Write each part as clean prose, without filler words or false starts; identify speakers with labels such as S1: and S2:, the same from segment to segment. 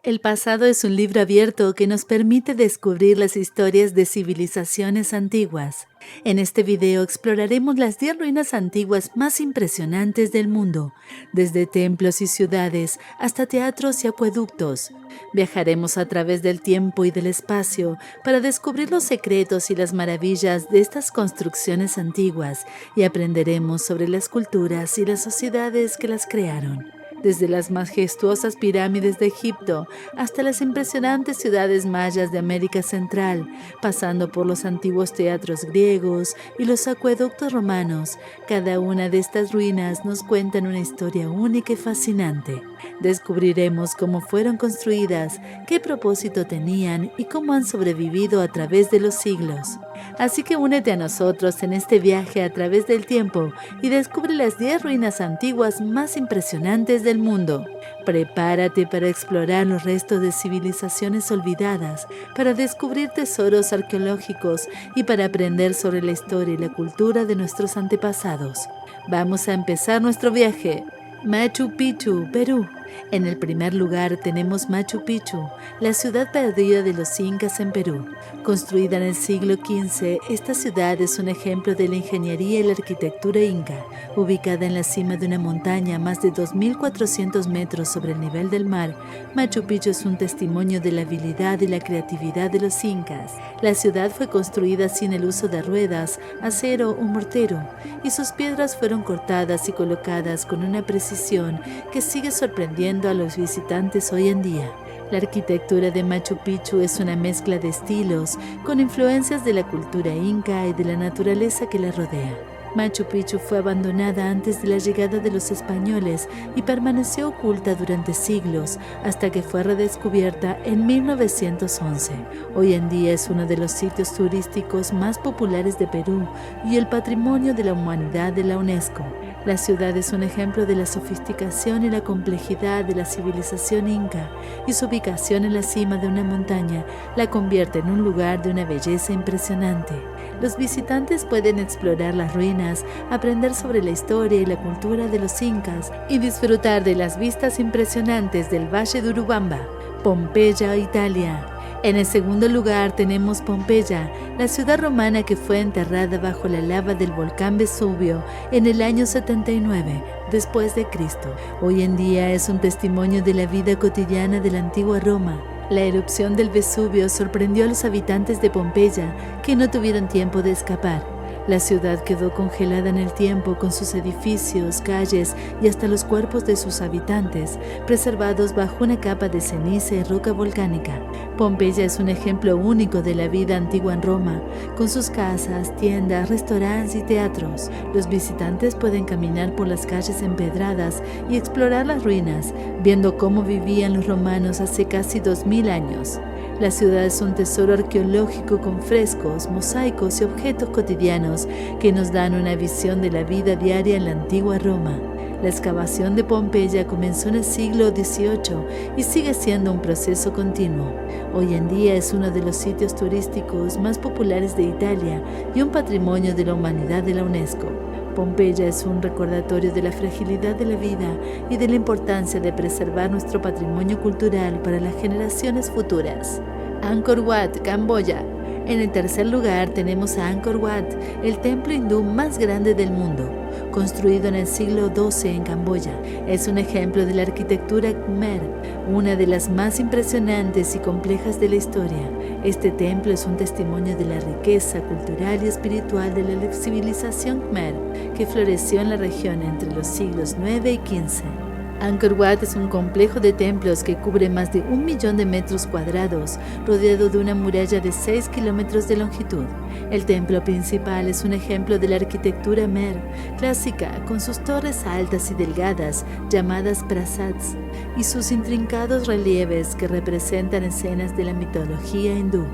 S1: El pasado es un libro abierto que nos permite descubrir las historias de civilizaciones antiguas. En este video exploraremos las 10 ruinas antiguas más impresionantes del mundo, desde templos y ciudades hasta teatros y acueductos. Viajaremos a través del tiempo y del espacio para descubrir los secretos y las maravillas de estas construcciones antiguas y aprenderemos sobre las culturas y las sociedades que las crearon. Desde las majestuosas pirámides de Egipto hasta las impresionantes ciudades mayas de América Central, pasando por los antiguos teatros griegos y los acueductos romanos, cada una de estas ruinas nos cuentan una historia única y fascinante. Descubriremos cómo fueron construidas, qué propósito tenían y cómo han sobrevivido a través de los siglos. Así que únete a nosotros en este viaje a través del tiempo y descubre las 10 ruinas antiguas más impresionantes del mundo. Prepárate para explorar los restos de civilizaciones olvidadas, para descubrir tesoros arqueológicos y para aprender sobre la historia y la cultura de nuestros antepasados. Vamos a empezar nuestro viaje. Machu Picchu, Perú. En el primer lugar tenemos Machu Picchu, la ciudad perdida de los incas en Perú. Construida en el siglo XV, esta ciudad es un ejemplo de la ingeniería y la arquitectura inca. Ubicada en la cima de una montaña a más de 2.400 metros sobre el nivel del mar, Machu Picchu es un testimonio de la habilidad y la creatividad de los incas. La ciudad fue construida sin el uso de ruedas, acero o mortero, y sus piedras fueron cortadas y colocadas con una precisión que sigue sorprendiendo a los visitantes hoy en día. La arquitectura de Machu Picchu es una mezcla de estilos con influencias de la cultura inca y de la naturaleza que la rodea. Machu Picchu fue abandonada antes de la llegada de los españoles y permaneció oculta durante siglos hasta que fue redescubierta en 1911. Hoy en día es uno de los sitios turísticos más populares de Perú y el Patrimonio de la Humanidad de la UNESCO. La ciudad es un ejemplo de la sofisticación y la complejidad de la civilización inca, y su ubicación en la cima de una montaña la convierte en un lugar de una belleza impresionante. Los visitantes pueden explorar las ruinas, aprender sobre la historia y la cultura de los incas y disfrutar de las vistas impresionantes del Valle de Urubamba. Pompeya, Italia. En el segundo lugar tenemos Pompeya, la ciudad romana que fue enterrada bajo la lava del volcán Vesubio en el año 79 después de Cristo. Hoy en día es un testimonio de la vida cotidiana de la antigua Roma. La erupción del Vesubio sorprendió a los habitantes de Pompeya, que no tuvieron tiempo de escapar. La ciudad quedó congelada en el tiempo con sus edificios, calles y hasta los cuerpos de sus habitantes, preservados bajo una capa de ceniza y roca volcánica. Pompeya es un ejemplo único de la vida antigua en Roma, con sus casas, tiendas, restaurantes y teatros. Los visitantes pueden caminar por las calles empedradas y explorar las ruinas, viendo cómo vivían los romanos hace casi 2000 años. La ciudad es un tesoro arqueológico con frescos, mosaicos y objetos cotidianos que nos dan una visión de la vida diaria en la antigua Roma. La excavación de Pompeya comenzó en el siglo XVIII y sigue siendo un proceso continuo. Hoy en día es uno de los sitios turísticos más populares de Italia y un patrimonio de la humanidad de la UNESCO. Pompeya es un recordatorio de la fragilidad de la vida y de la importancia de preservar nuestro patrimonio cultural para las generaciones futuras. Angkor Wat, Camboya. En el tercer lugar tenemos a Angkor Wat, el templo hindú más grande del mundo, construido en el siglo XII en Camboya. Es un ejemplo de la arquitectura Khmer, una de las más impresionantes y complejas de la historia. Este templo es un testimonio de la riqueza cultural y espiritual de la civilización Khmer, que floreció en la región entre los siglos IX y XV. Angkor Wat es un complejo de templos que cubre más de 1 millón de metros cuadrados, rodeado de una muralla de 6 kilómetros de longitud. El templo principal es un ejemplo de la arquitectura Khmer clásica, con sus torres altas y delgadas, llamadas prasads, y sus intrincados relieves que representan escenas de la mitología hindú.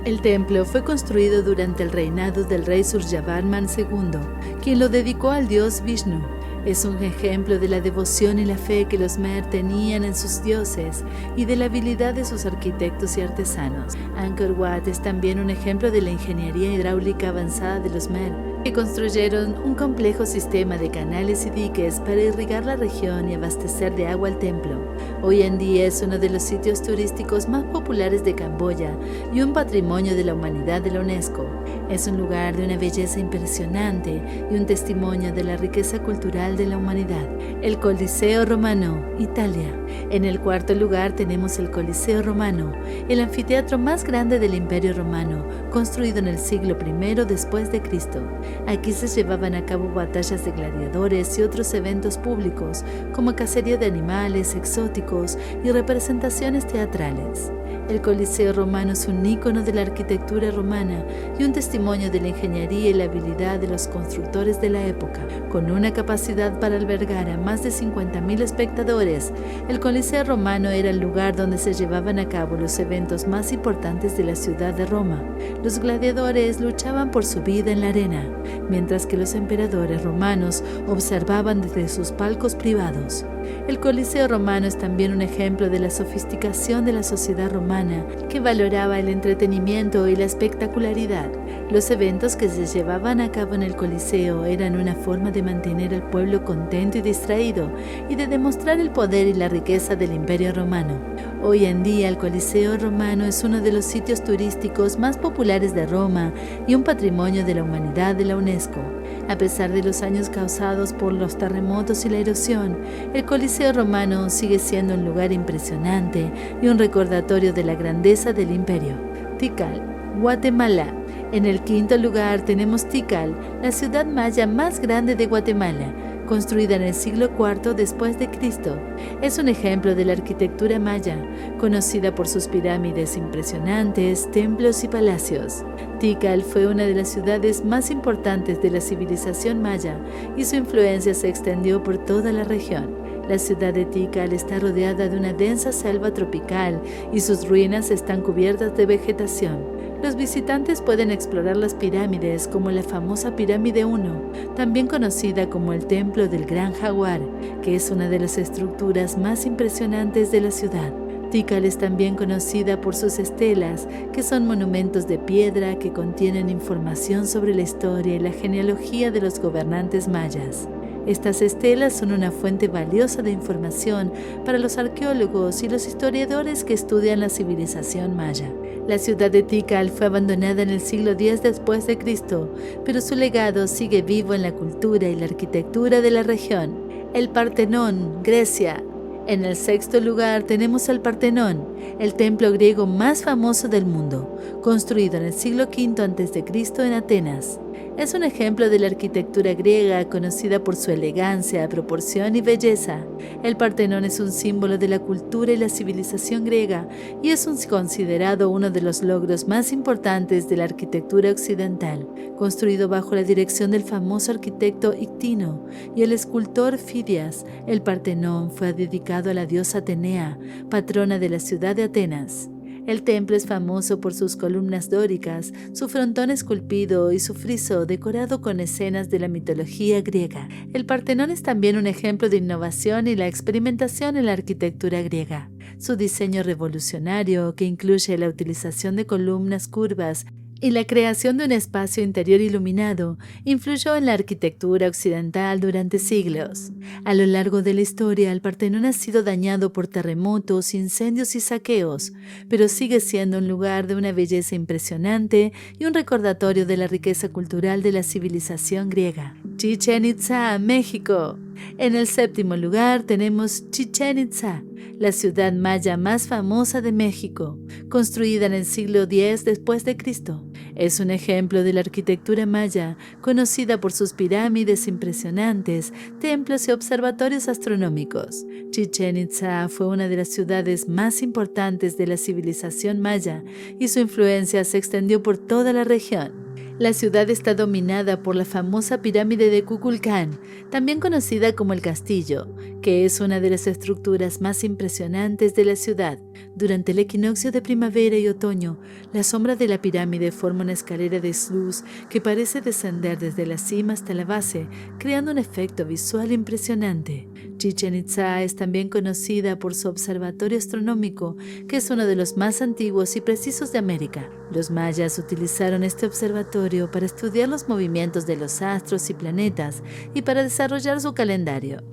S1: El templo fue construido durante el reinado del rey Suryavarman II, quien lo dedicó al dios Vishnu. Es un ejemplo de la devoción y la fe que los Khmer tenían en sus dioses y de la habilidad de sus arquitectos y artesanos. Angkor Wat es también un ejemplo de la ingeniería hidráulica avanzada de los Khmer, que construyeron un complejo sistema de canales y diques para irrigar la región y abastecer de agua al templo. Hoy en día es uno de los sitios turísticos más populares de Camboya y un patrimonio de la humanidad de la UNESCO. Es un lugar de una belleza impresionante y un testimonio de la riqueza cultural de la humanidad. El Coliseo Romano, Italia. En el cuarto lugar tenemos el Coliseo Romano, el anfiteatro más grande del Imperio Romano, construido en el siglo I después de Cristo. Aquí se llevaban a cabo batallas de gladiadores y otros eventos públicos, como cacería de animales exóticos y representaciones teatrales. El Coliseo Romano es un ícono de la arquitectura romana y un testimonio de la ingeniería y la habilidad de los constructores de la época. Con una capacidad para albergar a más de 50.000 espectadores, el Coliseo Romano era el lugar donde se llevaban a cabo los eventos más importantes de la ciudad de Roma. Los gladiadores luchaban por su vida en la arena, mientras que los emperadores romanos observaban desde sus palcos privados. El Coliseo Romano es también un ejemplo de la sofisticación de la sociedad romana, que valoraba el entretenimiento y la espectacularidad. Los eventos que se llevaban a cabo en el Coliseo eran una forma de mantener al pueblo contento y distraído, y de demostrar el poder y la riqueza del Imperio Romano. Hoy en día el Coliseo Romano es uno de los sitios turísticos más populares de Roma y un patrimonio de la humanidad de la UNESCO. A pesar de los daños causados por los terremotos y la erosión, el Coliseo Romano sigue siendo un lugar impresionante y un recordatorio de la grandeza del imperio. Tikal, Guatemala. En el quinto lugar tenemos Tikal, la ciudad maya más grande de Guatemala, construida en el siglo IV después de Cristo. Es un ejemplo de la arquitectura maya, conocida por sus pirámides impresionantes, templos y palacios. Tikal fue una de las ciudades más importantes de la civilización maya y su influencia se extendió por toda la región. La ciudad de Tikal está rodeada de una densa selva tropical y sus ruinas están cubiertas de vegetación. Los visitantes pueden explorar las pirámides, como la famosa Pirámide 1, también conocida como el Templo del Gran Jaguar, que es una de las estructuras más impresionantes de la ciudad. Tikal es también conocida por sus estelas, que son monumentos de piedra que contienen información sobre la historia y la genealogía de los gobernantes mayas. Estas estelas son una fuente valiosa de información para los arqueólogos y los historiadores que estudian la civilización maya. La ciudad de Tikal fue abandonada en el siglo X después de Cristo, pero su legado sigue vivo en la cultura y la arquitectura de la región. El Partenón, Grecia. En el sexto lugar tenemos el Partenón, el templo griego más famoso del mundo, construido en el siglo V a.C. en Atenas. Es un ejemplo de la arquitectura griega conocida por su elegancia, proporción y belleza. El Partenón es un símbolo de la cultura y la civilización griega y es considerado uno de los logros más importantes de la arquitectura occidental. Construido bajo la dirección del famoso arquitecto Ictino y el escultor Fidias, el Partenón fue dedicado a la diosa Atenea, patrona de la ciudad de Atenas. El templo es famoso por sus columnas dóricas, su frontón esculpido y su friso decorado con escenas de la mitología griega. El Partenón es también un ejemplo de innovación y la experimentación en la arquitectura griega. Su diseño revolucionario, que incluye la utilización de columnas curvas y la creación de un espacio interior iluminado, influyó en la arquitectura occidental durante siglos. A lo largo de la historia, el Partenón ha sido dañado por terremotos, incendios y saqueos, pero sigue siendo un lugar de una belleza impresionante y un recordatorio de la riqueza cultural de la civilización griega. Chichén Itzá, México. En el séptimo lugar tenemos Chichén Itzá, la ciudad maya más famosa de México, construida en el siglo X después de Cristo. Es un ejemplo de la arquitectura maya, conocida por sus pirámides impresionantes, templos y observatorios astronómicos. Chichén Itzá fue una de las ciudades más importantes de la civilización maya y su influencia se extendió por toda la región. La ciudad está dominada por la famosa pirámide de Kukulcán, también conocida como el Castillo, que es una de las estructuras más impresionantes de la ciudad. Durante el equinoccio de primavera y otoño, la sombra de la pirámide forma una escalera de luz que parece descender desde la cima hasta la base, creando un efecto visual impresionante. Chichén Itzá es también conocida por su observatorio astronómico, que es uno de los más antiguos y precisos de América. Los mayas utilizaron este observatorio para estudiar los movimientos de los astros y planetas y para desarrollar su calendario.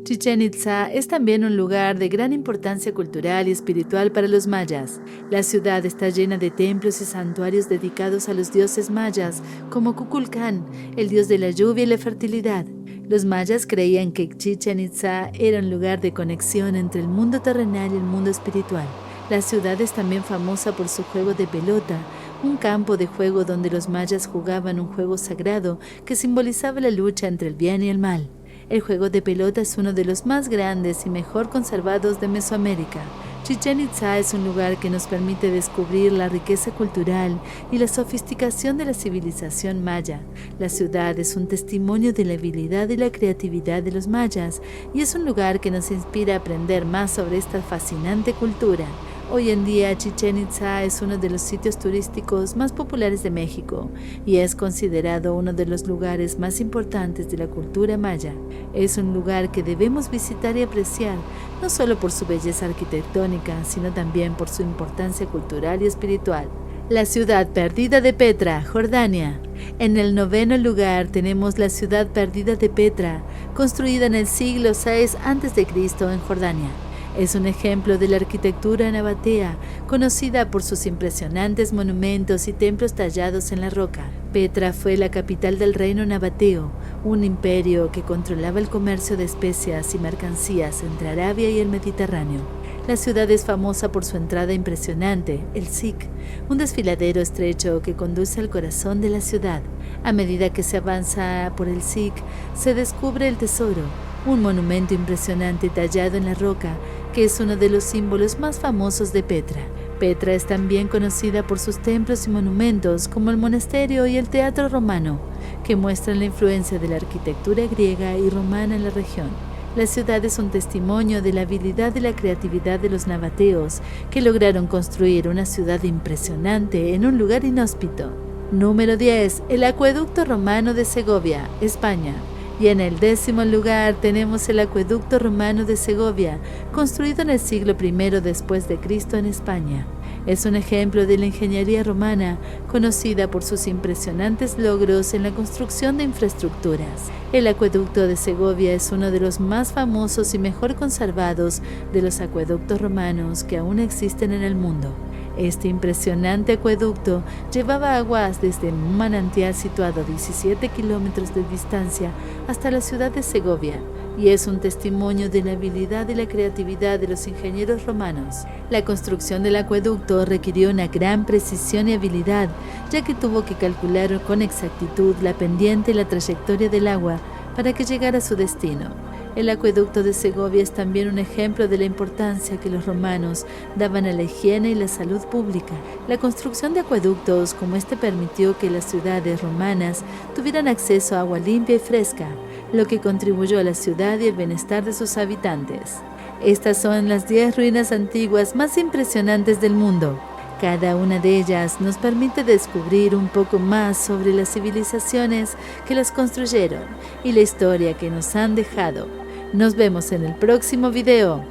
S1: Chichén Itzá es también un lugar de gran importancia cultural y espiritual para los mayas. La ciudad está llena de templos y santuarios dedicados a los dioses mayas, como Kukulcán, el dios de la lluvia y la fertilidad. Los mayas creían que Chichén Itzá era un lugar de conexión entre el mundo terrenal y el mundo espiritual. La ciudad es también famosa por su juego de pelota, un campo de juego donde los mayas jugaban un juego sagrado que simbolizaba la lucha entre el bien y el mal. El juego de pelota es uno de los más grandes y mejor conservados de Mesoamérica. Chichén Itzá es un lugar que nos permite descubrir la riqueza cultural y la sofisticación de la civilización maya. La ciudad es un testimonio de la habilidad y la creatividad de los mayas y es un lugar que nos inspira a aprender más sobre esta fascinante cultura. Hoy en día, Chichén Itzá es uno de los sitios turísticos más populares de México y es considerado uno de los lugares más importantes de la cultura maya. Es un lugar que debemos visitar y apreciar, no solo por su belleza arquitectónica, sino también por su importancia cultural y espiritual. La ciudad perdida de Petra, Jordania. En el 9º lugar tenemos la ciudad perdida de Petra, construida en el siglo VI a.C. en Jordania. Es un ejemplo de la arquitectura nabatea, conocida por sus impresionantes monumentos y templos tallados en la roca. Petra fue la capital del reino nabateo, un imperio que controlaba el comercio de especias y mercancías entre Arabia y el Mediterráneo. La ciudad es famosa por su entrada impresionante, el Sikh, un desfiladero estrecho que conduce al corazón de la ciudad. A medida que se avanza por el Sikh, se descubre el tesoro, un monumento impresionante tallado en la roca, que es uno de los símbolos más famosos de Petra. Petra es también conocida por sus templos y monumentos, como el monasterio y el teatro romano, que muestran la influencia de la arquitectura griega y romana en la región. La ciudad es un testimonio de la habilidad y la creatividad de los nabateos, que lograron construir una ciudad impresionante en un lugar inhóspito. Número 10. El acueducto romano de Segovia, España. Y en el 10º lugar tenemos el acueducto romano de Segovia, construido en el siglo I después de Cristo en España. Es un ejemplo de la ingeniería romana, conocida por sus impresionantes logros en la construcción de infraestructuras. El acueducto de Segovia es uno de los más famosos y mejor conservados de los acueductos romanos que aún existen en el mundo. Este impresionante acueducto llevaba aguas desde un manantial situado a 17 kilómetros de distancia hasta la ciudad de Segovia, y es un testimonio de la habilidad y la creatividad de los ingenieros romanos. La construcción del acueducto requirió una gran precisión y habilidad, ya que tuvo que calcular con exactitud la pendiente y la trayectoria del agua para que llegara a su destino. El acueducto de Segovia es también un ejemplo de la importancia que los romanos daban a la higiene y la salud pública. La construcción de acueductos como este permitió que las ciudades romanas tuvieran acceso a agua limpia y fresca, lo que contribuyó a la ciudad y el bienestar de sus habitantes. Estas son las 10 ruinas antiguas más impresionantes del mundo. Cada una de ellas nos permite descubrir un poco más sobre las civilizaciones que las construyeron y la historia que nos han dejado. Nos vemos en el próximo video.